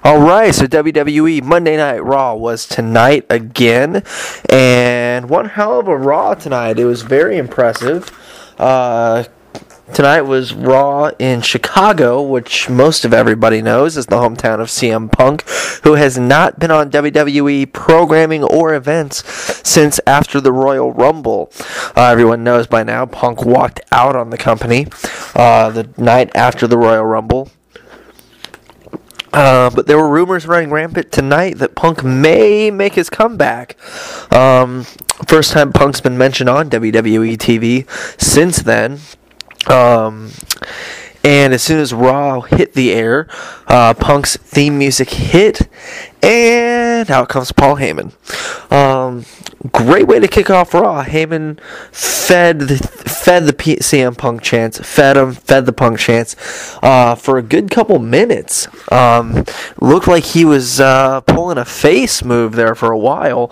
Alright, so WWE Monday Night Raw was tonight again, and one hell of a Raw tonight. It was very impressive. Tonight was Raw in Chicago, which most of everybody knows is the hometown of CM Punk, who has not been on WWE programming or events since after the Royal Rumble. Everyone knows by now Punk walked out on the company the night after the Royal Rumble. But there were rumors running rampant tonight that Punk may make his comeback. First time Punk's been mentioned on WWE TV since then. And as soon as Raw hit the air, Punk's theme music hit, and out comes Paul Heyman. Great way to kick off Raw. Heyman fed the CM Punk chants, fed the Punk chants for a good couple minutes. Looked like he was pulling a face move there for a while,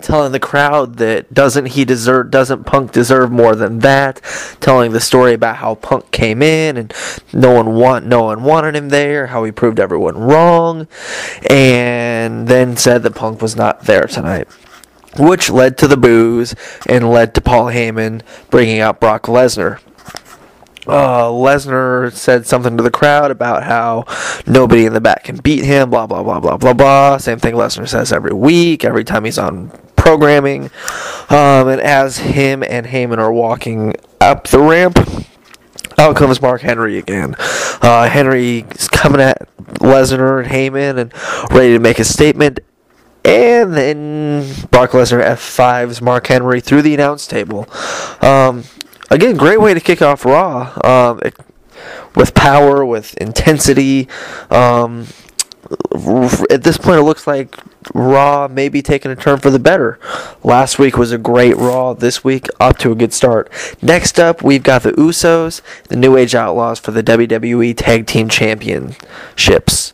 telling the crowd that doesn't Punk deserve more than that, telling the story about how Punk came in and no one wanted him there, how he proved everyone wrong, and then said that Punk was not there tonight, which led to the boos and led to Paul Heyman bringing out Brock Lesnar. Lesnar said something to the crowd about how nobody in the back can beat him, blah, blah, blah, blah, blah, blah. Same thing Lesnar says every week, every time he's on programming. And as him and Heyman are walking up the ramp, out comes Mark Henry again. Henry's coming at Lesnar and Heyman and ready to make a statement. And then Brock Lesnar F5s Mark Henry through the announce table. Again, great way to kick off Raw. With power, with intensity. At this point, it looks like Raw may be taking a turn for the better. Last week was a great Raw. This week, up to a good start. Next up, we've got the Usos, the New Age Outlaws for the WWE Tag Team Championships.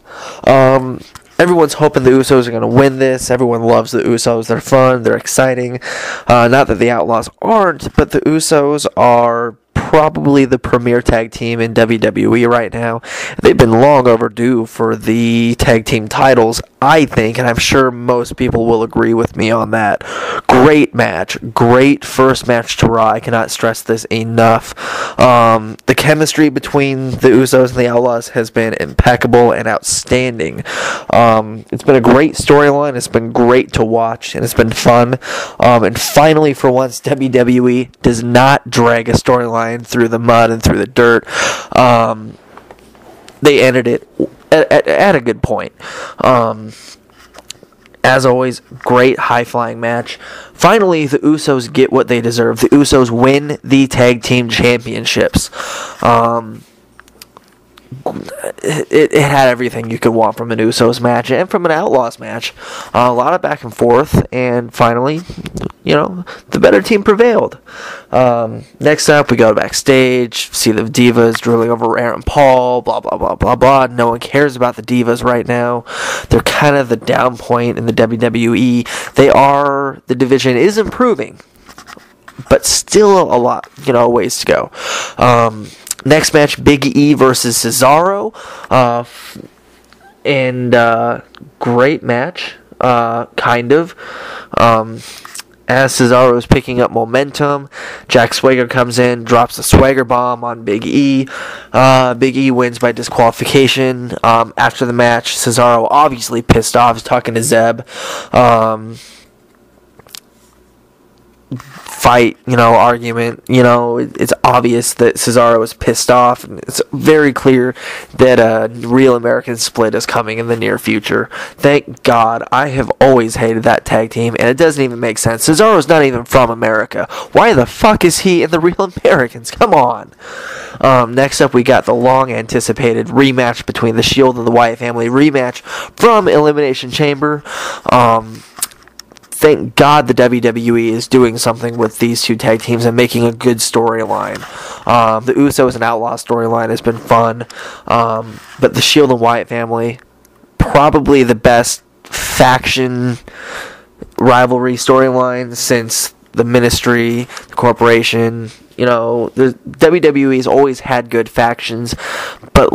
Everyone's hoping the Usos are going to win this. Everyone loves the Usos. They're fun. They're exciting. Not that the Outlaws aren't, but the Usos are probably the premier tag team in WWE right now. They've been long overdue for the tag team titles, I think, and I'm sure most people will agree with me on that. Great match. Great first match to Raw. I cannot stress this enough. The chemistry between the Usos and the Outlaws has been impeccable and outstanding. It's been a great storyline. It's been great to watch, and it's been fun. And finally, for once, WWE does not drag a storyline through the mud and through the dirt. They ended it at a good point. As always, great high-flying match. Finally, the Usos get what they deserve. The Usos win the Tag Team Championships. It had everything you could want from an Usos match and from an Outlaws match. A lot of back and forth, and finally, the better team prevailed. Next up, we go backstage, see the Divas drooling over Aaron Paul, blah, blah, blah, blah, blah. No one cares about the Divas right now. They're kind of the down point in the WWE. The division is improving, but still a lot, ways to go. Next match, Big E versus Cesaro. Great match, kind of. As Cesaro is picking up momentum, Jack Swagger comes in, drops a Swagger bomb on Big E. Big E wins by disqualification. After the match, Cesaro obviously pissed off. He's talking to Zeb. Fight, argument, it's obvious that Cesaro is pissed off, and it's very clear that a real American split is coming in the near future. Thank God. I have always hated that tag team, and it doesn't even make sense. Cesaro's not even from America. Why the fuck is he in the Real Americans? Come on. Next up, we got the long-anticipated rematch between the Shield and the Wyatt family, rematch from Elimination Chamber. Thank God the WWE is doing something with these two tag teams and making a good storyline. The Usos and Outlaws storyline has been fun. But the Shield and Wyatt family, probably the best faction rivalry storyline since the Ministry, the Corporation. The WWE's always had good factions, but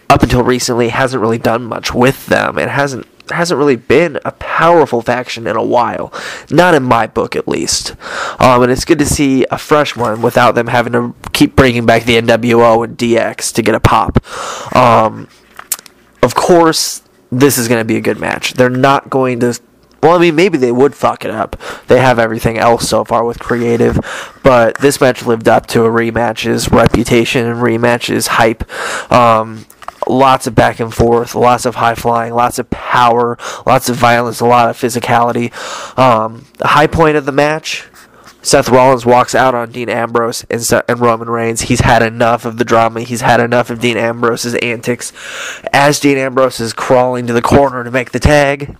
up until recently, hasn't really done much with them. It hasn't really been a powerful faction in a while. Not in my book, at least. And it's good to see a fresh one without them having to keep bringing back the NWO and DX to get a pop. Of course, this is going to be a good match. They're not going to... Well, I mean, maybe they would fuck it up. They have everything else so far with creative. But this match lived up to a rematch's reputation and rematch's hype. Lots of back and forth, lots of high flying, lots of power, lots of violence, a lot of physicality. The high point of the match, Seth Rollins walks out on Dean Ambrose and Roman Reigns. He's had enough of the drama. He's had enough of Dean Ambrose's antics. As Dean Ambrose is crawling to the corner to make the tag,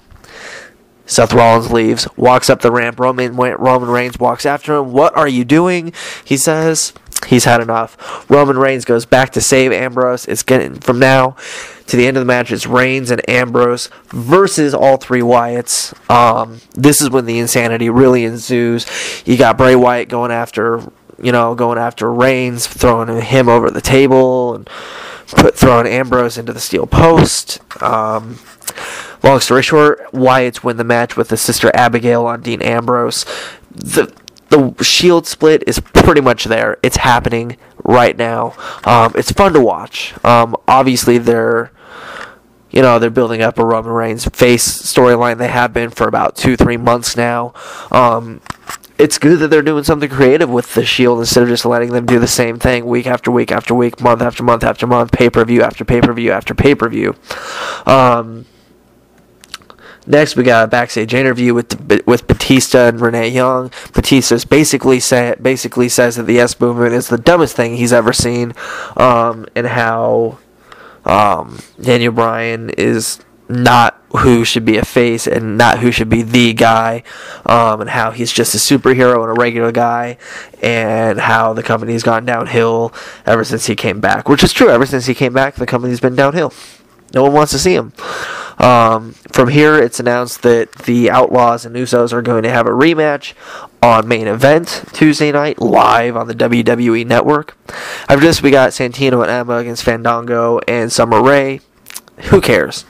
Seth Rollins leaves, walks up the ramp. Roman Reigns walks after him. "What are you doing?" he says. He's had enough. Roman Reigns goes back to save Ambrose. It's getting, from now to the end of the match, it's Reigns and Ambrose versus all three Wyatts. This is when the insanity really ensues. You got Bray Wyatt going after Reigns, throwing him over the table, and throwing Ambrose into the steel post. Long story short, Wyatts win the match with the Sister Abigail on Dean Ambrose. The Shield split is pretty much there. It's happening right now. It's fun to watch. Obviously, they're building up a Roman Reigns face storyline. They have been for about 2-3 months now. It's good that they're doing something creative with the Shield instead of just letting them do the same thing week after week after week, month after month after month, pay-per-view after pay-per-view after pay-per-view. Next, we got a backstage interview with Batista and Renee Young. Batista basically says that the S Movement is the dumbest thing he's ever seen, and how Daniel Bryan is not who should be a face and not who should be the guy, and how he's just a superhero and a regular guy, and how the company's gone downhill ever since he came back. Which is true. Ever since he came back, the company's been downhill. No one wants to see him. From here, it's announced that the Outlaws and Usos are going to have a rematch on Main Event Tuesday night, live on the WWE Network. After this, we got Santino and Emma against Fandango and Summer Rae. Who cares?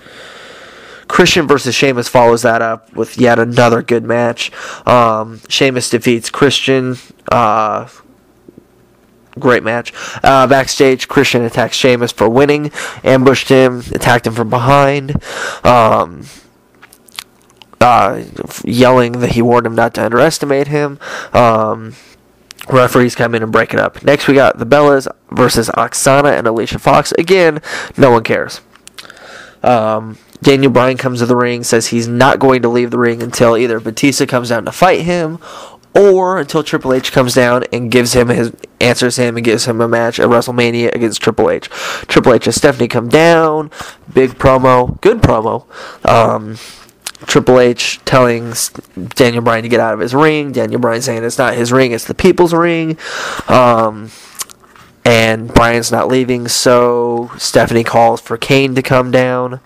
Christian versus Sheamus follows that up with yet another good match. Sheamus defeats Christian. Great match. Backstage, Christian attacks Sheamus for winning, ambushed him, attacked him from behind, yelling that he warned him not to underestimate him. Referees come in and break it up. Next, we got the Bellas versus Oksana and Alicia Fox. Again, no one cares. Daniel Bryan comes to the ring, says he's not going to leave the ring until either Batista comes down to fight him, or until Triple H comes down and answers him and gives him a match at WrestleMania against Triple H. Triple H and Stephanie come down. Big promo. Good promo. Triple H telling Daniel Bryan to get out of his ring. Daniel Bryan saying it's not his ring, it's the people's ring. And Bryan's not leaving, so Stephanie calls for Kane to come down.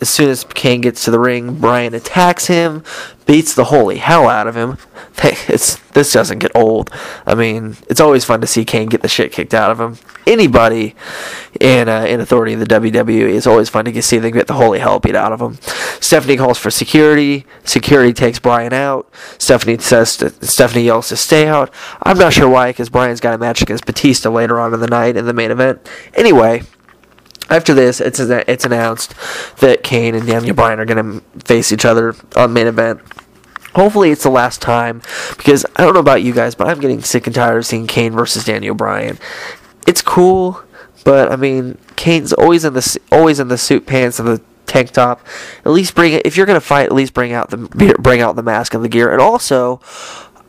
As soon as Kane gets to the ring, Bryan attacks him, beats the holy hell out of him. This doesn't get old. I mean, it's always fun to see Kane get the shit kicked out of him. Anybody in authority in the WWE, it's always fun to see them get the holy hell beat out of them. Stephanie calls for security. Security takes Bryan out. Stephanie yells to stay out. I'm not sure why, because Bryan's got a match against Batista later on in the night in the main event. Anyway, after this, it's announced that Kane and Daniel Bryan are going to face each other on main event. Hopefully it's the last time, because I don't know about you guys, but I'm getting sick and tired of seeing Kane versus Daniel Bryan. It's cool, but I mean, Kane's always in the suit pants and the tank top. At least if you're going to fight, at least bring out the mask and the gear. And also,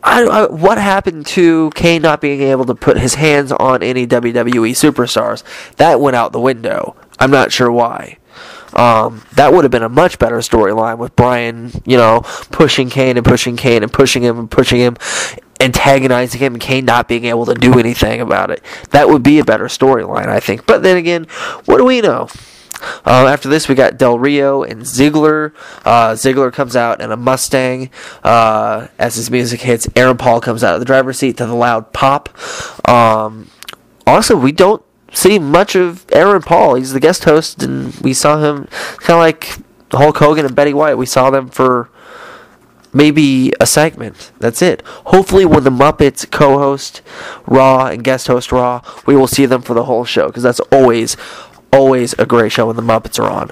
what happened to Kane not being able to put his hands on any WWE superstars? That went out the window. I'm not sure why. That would have been a much better storyline with Bryan, pushing Kane and pushing Kane and pushing him and pushing him, antagonizing him, and Kane not being able to do anything about it. That would be a better storyline, I think. But then again, what do we know? After this, we got Del Rio and Ziggler. Ziggler comes out in a Mustang. As his music hits, Aaron Paul comes out of the driver's seat to the loud pop. Also, we don't see much of Aaron Paul. He's the guest host, and we saw him kind of like Hulk Hogan and Betty White. We saw them for maybe a segment. That's it. Hopefully when the Muppets co-host Raw and guest host Raw, we will see them for the whole show, because that's always a great show when the Muppets are on.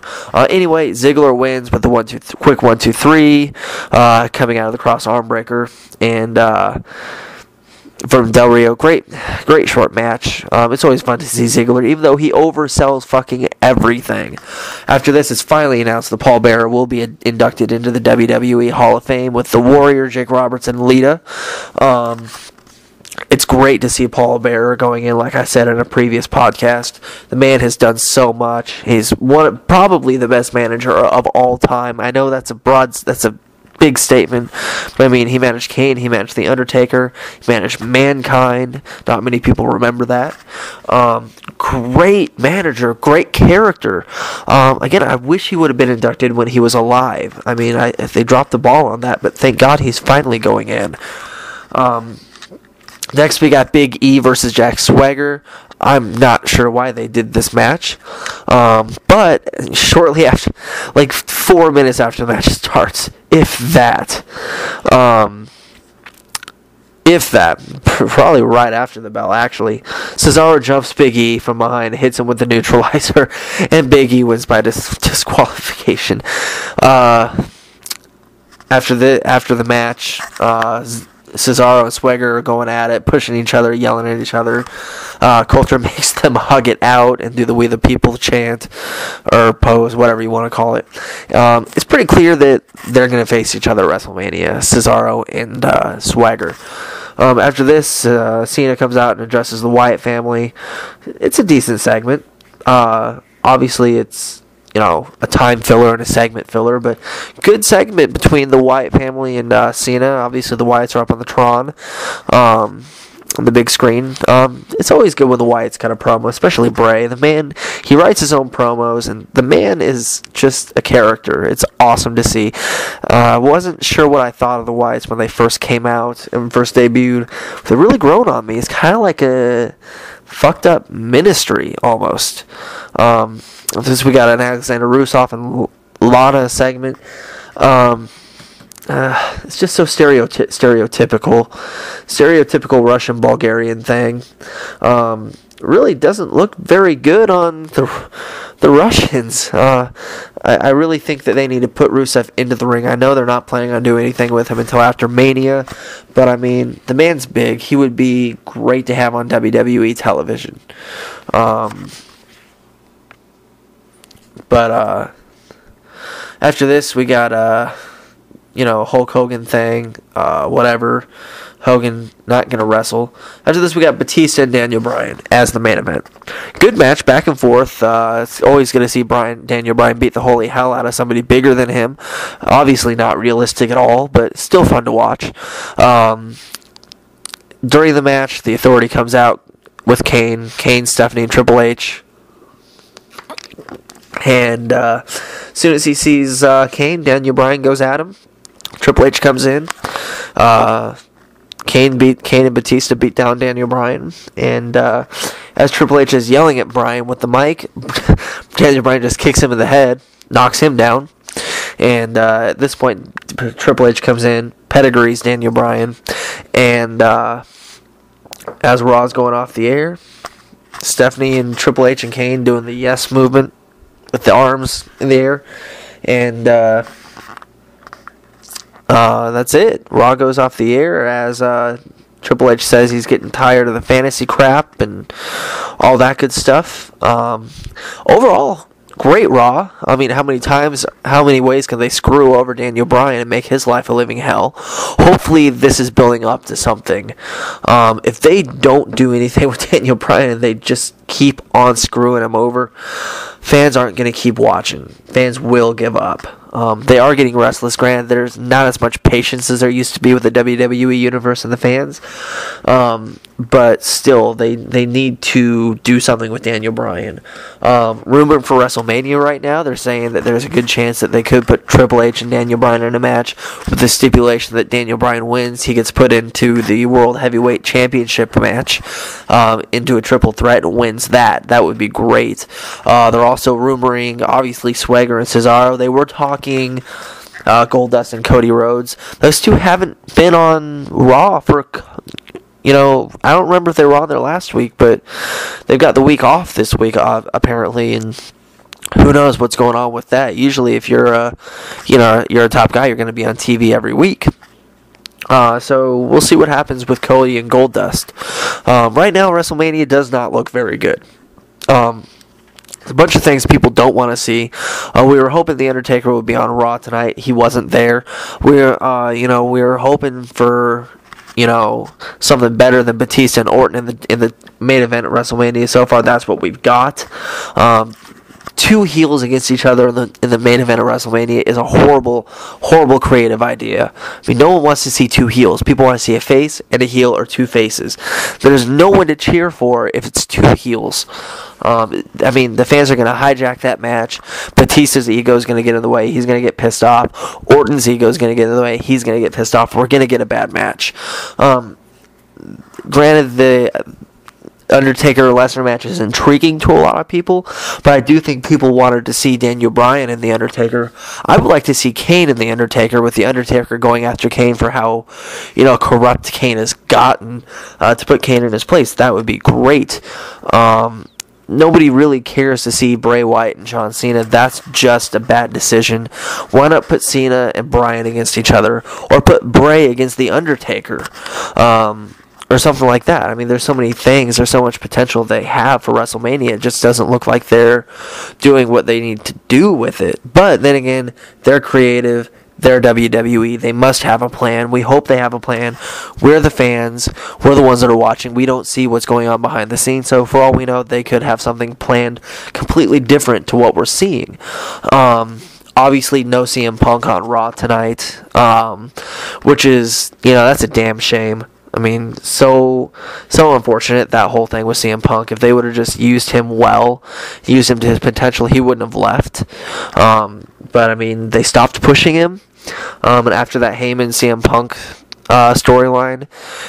Anyway, Ziggler wins with the quick 1-2-3, coming out of the cross arm breaker, and from Del Rio, great short match. It's always fun to see Ziggler, even though he oversells fucking everything. After this, it's finally announced that Paul Bearer will be inducted into the WWE Hall of Fame with the Warrior, Jake Roberts, and Lita. It's great to see Paul Bearer going in, like I said in a previous podcast. The man has done so much. He's probably the best manager of all time. I know that's a big statement, but I mean, he managed Kane, he managed The Undertaker, he managed Mankind. Not many people remember that. Great manager, great character. Again, I wish he would have been inducted when he was alive. I mean, if they dropped the ball on that, but thank God he's finally going in. Next, we got Big E versus Jack Swagger. I'm not sure why they did this match. But shortly after, like 4 minutes after the match starts, if that, probably right after the bell, actually, Cesaro jumps Big E from behind, hits him with the neutralizer, and Big E wins by disqualification. After the match, Cesaro and Swagger are going at it, pushing each other, yelling at each other. Coulter makes them hug it out and do the We the People chant, or pose, whatever you want to call it. It's pretty clear that they're going to face each other at WrestleMania, Cesaro and Swagger. After this, Cena comes out and addresses the Wyatt family. It's a decent segment. Obviously, it's a time filler and a segment filler, but good segment between the Wyatt family and Cena. Obviously, the Wyatts are up on the Tron, on the big screen. It's always good when the Wyatts cut a promo, especially Bray. The man, he writes his own promos, and the man is just a character. It's awesome to see. I wasn't sure what I thought of the Wyatts when they first came out and first debuted. They've really grown on me. It's kind of like a fucked up ministry, almost. This, we got an Alexander Rusev and Lana segment. It's just so stereotypical Russian Bulgarian thing. Really doesn't look very good on the Russians. I really think that they need to put Rusev into the ring. I know they're not planning on doing anything with him until after Mania, but I mean, the man's big. He would be great to have on WWE television. But after this, we got Hulk Hogan thing, whatever. Hogan not going to wrestle. After this, we got Batista and Daniel Bryan as the main event. Good match, back and forth. It's always going to see Daniel Bryan beat the holy hell out of somebody bigger than him. Obviously not realistic at all, but still fun to watch. During the match, the Authority comes out with Kane, Stephanie, and Triple H. And as soon as he sees Kane, Daniel Bryan goes at him. Triple H comes in. Kane and Batista beat down Daniel Bryan. And as Triple H is yelling at Bryan with the mic, Daniel Bryan just kicks him in the head, knocks him down. And at this point, Triple H comes in, pedigrees Daniel Bryan. And as Raw's going off the air, Stephanie and Triple H and Kane doing the yes movement with the arms in the air, and that's it. Raw goes off the air as Triple H says he's getting tired of the fantasy crap and all that good stuff. Overall, great Raw. I mean, how many ways can they screw over Daniel Bryan and make his life a living hell? Hopefully this is building up to something. If they don't do anything with Daniel Bryan and they just keep on screwing him over, fans aren't going to keep watching. Fans will give up. They are getting restless. Granted, there's not as much patience as there used to be with the WWE Universe and the fans. But still, they need to do something with Daniel Bryan. Rumored for WrestleMania right now, they're saying that there's a good chance that they could put Triple H and Daniel Bryan in a match with the stipulation that Daniel Bryan wins. He gets put into the World Heavyweight Championship match, into a triple threat, and wins that. That would be great. They're also rumoring, obviously, Swagger and Cesaro. They were talking Goldust and Cody Rhodes. Those two haven't been on Raw for... I don't remember if they were on there last week, but they've got the week off this week, apparently, and who knows what's going on with that. Usually, if you're a top guy, you're going to be on TV every week. So we'll see what happens with Cody and Goldust. Right now, WrestleMania does not look very good. A bunch of things people don't want to see. We were hoping The Undertaker would be on Raw tonight. He wasn't there. We were hoping for something better than Batista and Orton in the main event at WrestleMania. So far, that's what we've got. Two heels against each other in the main event of WrestleMania is a horrible, horrible creative idea. I mean, no one wants to see two heels. People want to see a face and a heel or two faces. There's no one to cheer for if it's two heels. The fans are going to hijack that match. Batista's ego is going to get in the way. He's going to get pissed off. Orton's ego is going to get in the way. He's going to get pissed off. We're going to get a bad match. Granted, the Undertaker-Lesnar match is intriguing to a lot of people, but I do think people wanted to see Daniel Bryan and The Undertaker. I would like to see Kane and The Undertaker, with The Undertaker going after Kane for how, corrupt Kane has gotten, to put Kane in his place. That would be great. Nobody really cares to see Bray Wyatt and John Cena. That's just a bad decision. Why not put Cena and Bryan against each other, or put Bray against The Undertaker? Or something like that. I mean, there's so many things, there's so much potential they have for WrestleMania. It just doesn't look like they're doing what they need to do with it. But then again, they're creative, they're WWE, they must have a plan. We hope they have a plan. We're the fans, we're the ones that are watching. We don't see what's going on behind the scenes, so for all we know, they could have something planned completely different to what we're seeing. Obviously, no CM Punk on Raw tonight, which is, that's a damn shame. I mean, so unfortunate, that whole thing with CM Punk. If they would have just used him well, used him to his potential, he wouldn't have left. But, I mean, they stopped pushing him. And after that Heyman CM Punk storyline,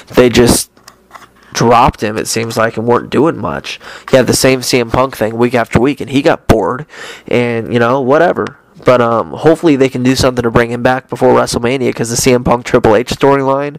they just dropped him, it seems like, and weren't doing much. He had the same CM Punk thing week after week, and he got bored. And, whatever. But hopefully they can do something to bring him back before WrestleMania, because the CM Punk Triple H storyline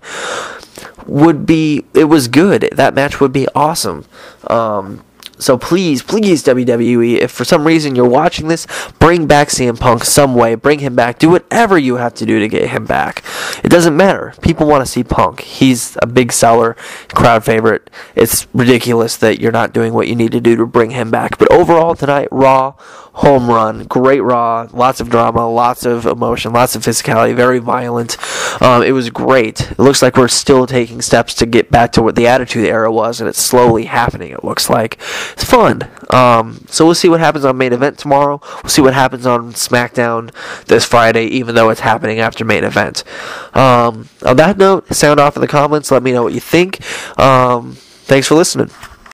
it was good. That match would be awesome. So please, WWE, if for some reason you're watching this, bring back CM Punk some way. Bring him back. Do whatever you have to do to get him back. It doesn't matter. People want to see Punk. He's a big seller, crowd favorite. It's ridiculous that you're not doing what you need to do to bring him back. But overall tonight, Raw, home run, great Raw, lots of drama, lots of emotion, lots of physicality, very violent. It was great. It looks like we're still taking steps to get back to what the Attitude Era was, and it's slowly happening, it looks like. It's fun. So we'll see what happens on main event tomorrow. We'll see what happens on SmackDown this Friday, even though it's happening after main event. On that note, sound off in the comments. Let me know what you think. Thanks for listening.